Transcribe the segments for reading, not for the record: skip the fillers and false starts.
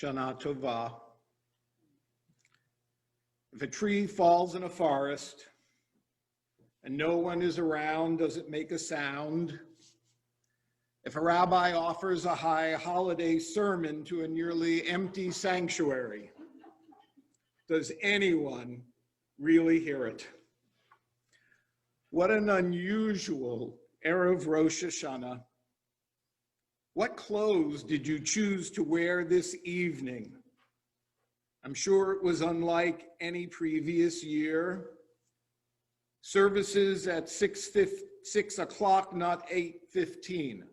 Shana Tova. If a tree falls in a forest and no one is around, does it make a sound? If a rabbi offers a high holiday sermon to a nearly empty sanctuary, does anyone really hear it? What an unusual Erev Rosh Hashana. What clothes did you choose to wear this evening? I'm sure it was unlike any previous year. Services at 6 o'clock, not 8:15.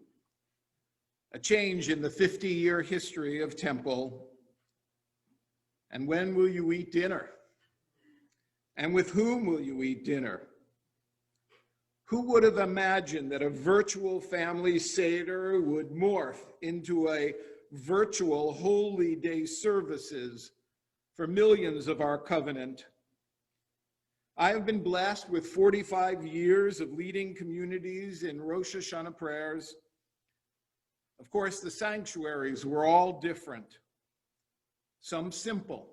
A change in the 50-year history of Temple. And when will you eat dinner? And with whom will you eat dinner? Who would have imagined that a virtual family Seder would morph into a virtual Holy Day services for millions of our covenant? I have been blessed with 45 years of leading communities in Rosh Hashana prayers. Of course, the sanctuaries were all different. Some simple,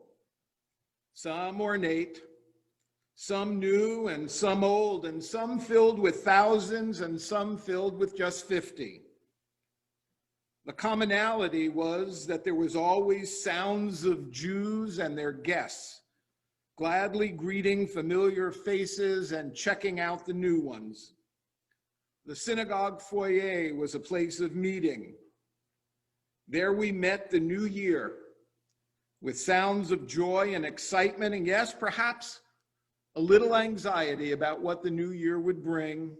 some ornate, some new and some old, and some filled with thousands and some filled with just 50. The commonality was that there was always sounds of Jews and their guests, gladly greeting familiar faces and checking out the new ones. The synagogue foyer was a place of meeting. There we met the new year with sounds of joy and excitement, and yes, perhaps a little anxiety about what the new year would bring.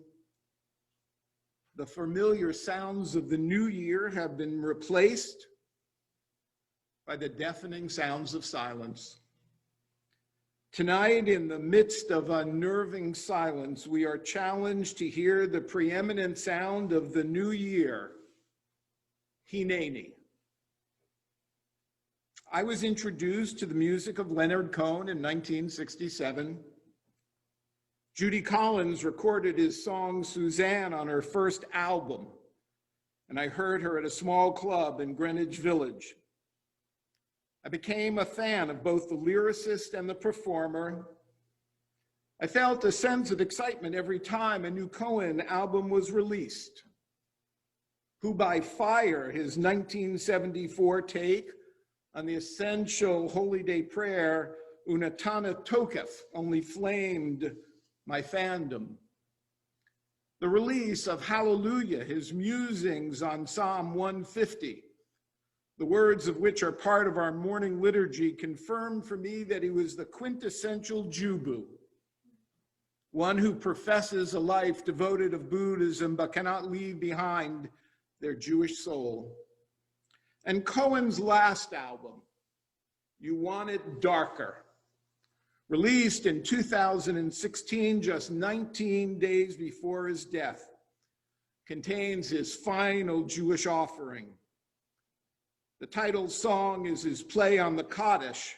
The familiar sounds of the new year have been replaced by the deafening sounds of silence. Tonight, in the midst of unnerving silence, we are challenged to hear the preeminent sound of the new year, Hineni. I was introduced to the music of Leonard Cohen in 1967. Judy Collins recorded his song Suzanne on her first album, and I heard her at a small club in Greenwich Village. I became a fan of both the lyricist and the performer. I felt a sense of excitement every time a new Cohen album was released. Who by Fire, his 1974 take on the essential Holy Day prayer, Unatana Tokef, only flamed my fandom. The release of Hallelujah, his musings on Psalm 150, the words of which are part of our morning liturgy, confirmed for me that he was the quintessential Jubu, one who professes a life devoted of Buddhism but cannot leave behind their Jewish soul. And Cohen's last album, You Want It Darker, released in 2016, just 19 days before his death, contains his final Jewish offering. The title song is his play on the Kaddish,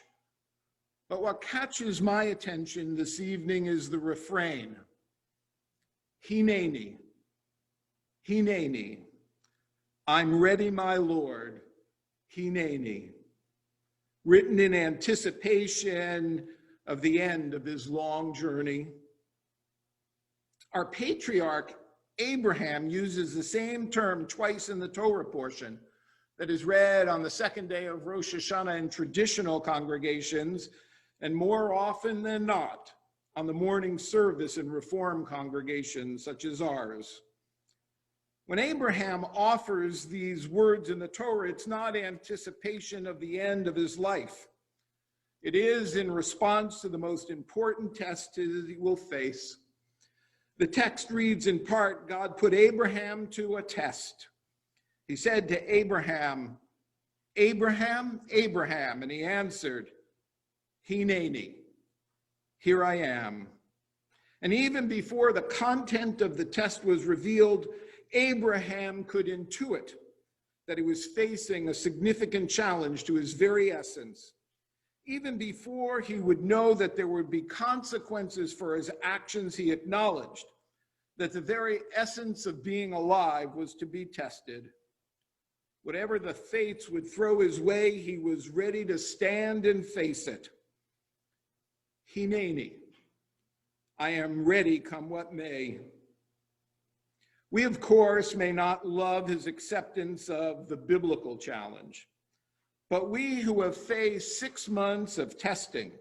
but what catches my attention this evening is the refrain, Hineni, Hineni, I'm ready, my Lord, Hineni, written in anticipation of the end of his long journey. Our patriarch Abraham uses the same term twice in the Torah portion that is read on the second day of Rosh Hashana in traditional congregations, and more often than not on the morning service in Reform congregations such as ours. When Abraham offers these words in the Torah, it's not anticipation of the end of his life. It is in response to the most important test he will face. The text reads in part, God put Abraham to a test. He said to Abraham, Abraham, Abraham, and he answered, Hineni, here I am. And even before the content of the test was revealed, Abraham could intuit that he was facing a significant challenge to his very essence. Even before he would know that there would be consequences for his actions, he acknowledged that the very essence of being alive was to be tested. Whatever the fates would throw his way, he was ready to stand and face it. Hineni, I am ready come what may. We, of course, may not love his acceptance of the biblical challenge, but we who have faced 6 months of testing,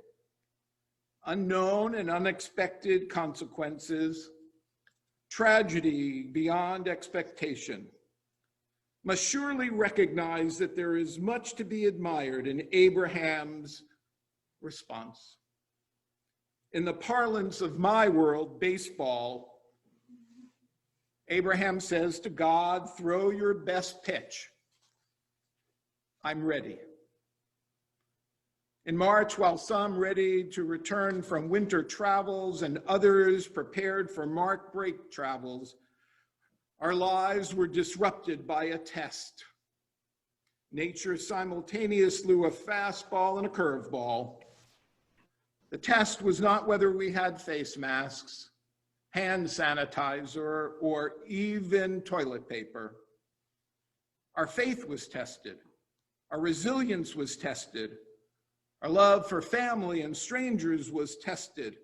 unknown and unexpected consequences, tragedy beyond expectation, must surely recognize that there is much to be admired in Abraham's response. In the parlance of my world, baseball, Abraham says to God, throw your best pitch. I'm ready. In March, while some ready to return from winter travels and others prepared for March break travels, our lives were disrupted by a test. Nature simultaneously threw a fastball and a curveball. The test was not whether we had face masks, hand sanitizer, or even toilet paper. Our faith was tested. Our resilience was tested. Our love for family and strangers was tested.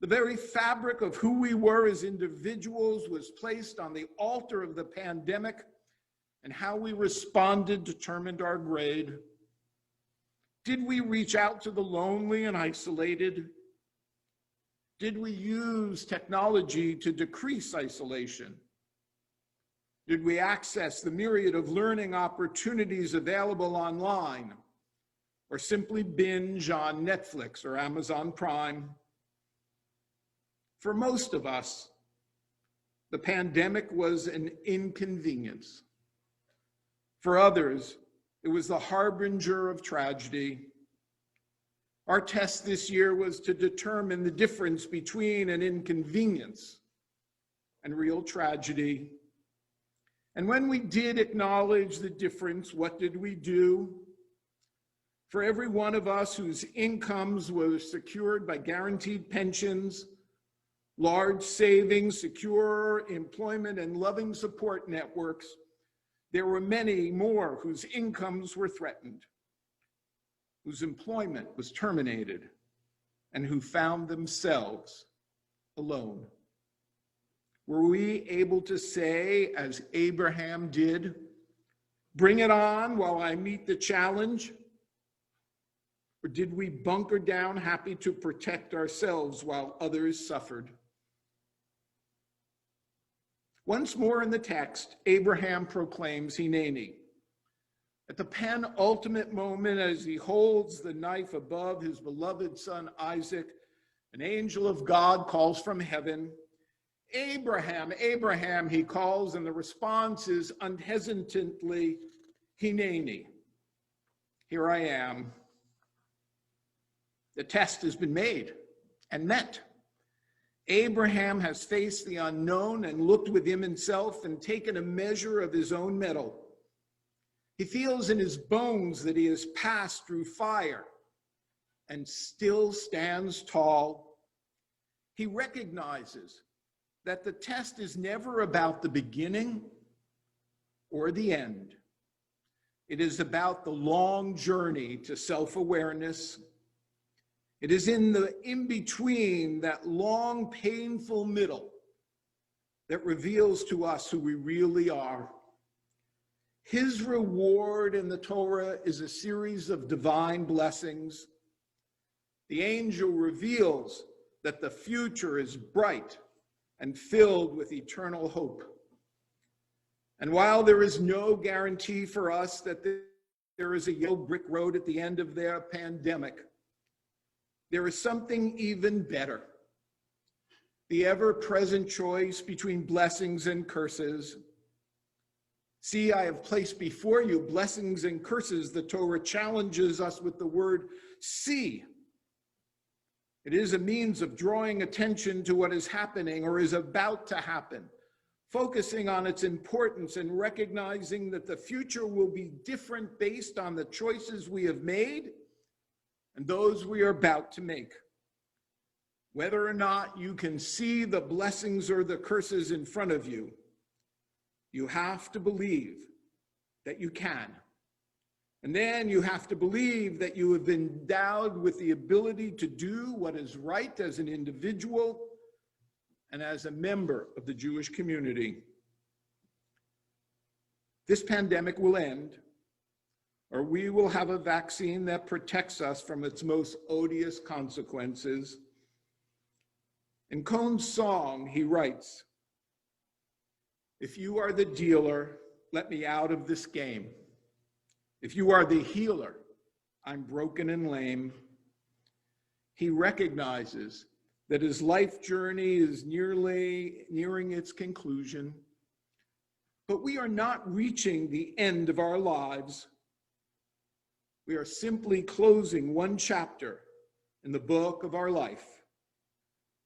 The very fabric of who we were as individuals was placed on the altar of the pandemic, and how we responded determined our grade. Did we reach out to the lonely and isolated? Did we use technology to decrease isolation? Did we access the myriad of learning opportunities available online, or simply binge on Netflix or Amazon Prime? For most of us, the pandemic was an inconvenience. For others, it was the harbinger of tragedy. Our test this year was to determine the difference between an inconvenience and real tragedy. And when we did acknowledge the difference, what did we do? For every one of us whose incomes were secured by guaranteed pensions, large savings, secure employment, and loving support networks, there were many more whose incomes were threatened, whose employment was terminated, and who found themselves alone. Were we able to say, as Abraham did, bring it on while I meet the challenge? Or did we bunker down, happy to protect ourselves while others suffered? Once more in the text, Abraham proclaims Hineni. At the penultimate moment, as he holds the knife above his beloved son Isaac, an angel of God calls from heaven, Abraham, Abraham, he calls, and the response is unhesitantly, Hineni. Here I am. The test has been made and met. Abraham has faced the unknown and looked within himself and taken a measure of his own mettle. He feels in his bones that he has passed through fire and still stands tall. He recognizes that the test is never about the beginning or the end. It is about the long journey to self-awareness. It is in the in-between, that long, painful middle, that reveals to us who we really are. His reward in the Torah is a series of divine blessings. The angel reveals that the future is bright and filled with eternal hope. And while there is no guarantee for us that there is a yellow brick road at the end of their pandemic, there is something even better. The ever-present choice between blessings and curses. See, I have placed before you blessings and curses. The Torah challenges us with the word see. It is a means of drawing attention to what is happening or is about to happen, focusing on its importance and recognizing that the future will be different based on the choices we have made and those we are about to make. Whether or not you can see the blessings or the curses in front of you, you have to believe that you can. And then you have to believe that you have been endowed with the ability to do what is right as an individual and as a member of the Jewish community. This pandemic will end, or we will have a vaccine that protects us from its most odious consequences. In Cohn's song, he writes, "If you are the dealer, let me out of this game. If you are the healer, I'm broken and lame." He recognizes that his life journey is nearing its conclusion, but we are not reaching the end of our lives. We are simply closing one chapter in the book of our life,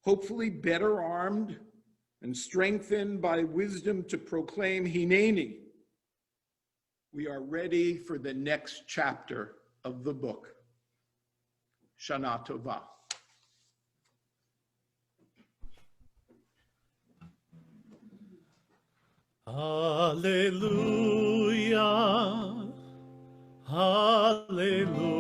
hopefully better armed and strengthened by wisdom to proclaim Hineni. We are ready for the next chapter of the book. Shana Tova. Hallelujah, hallelujah.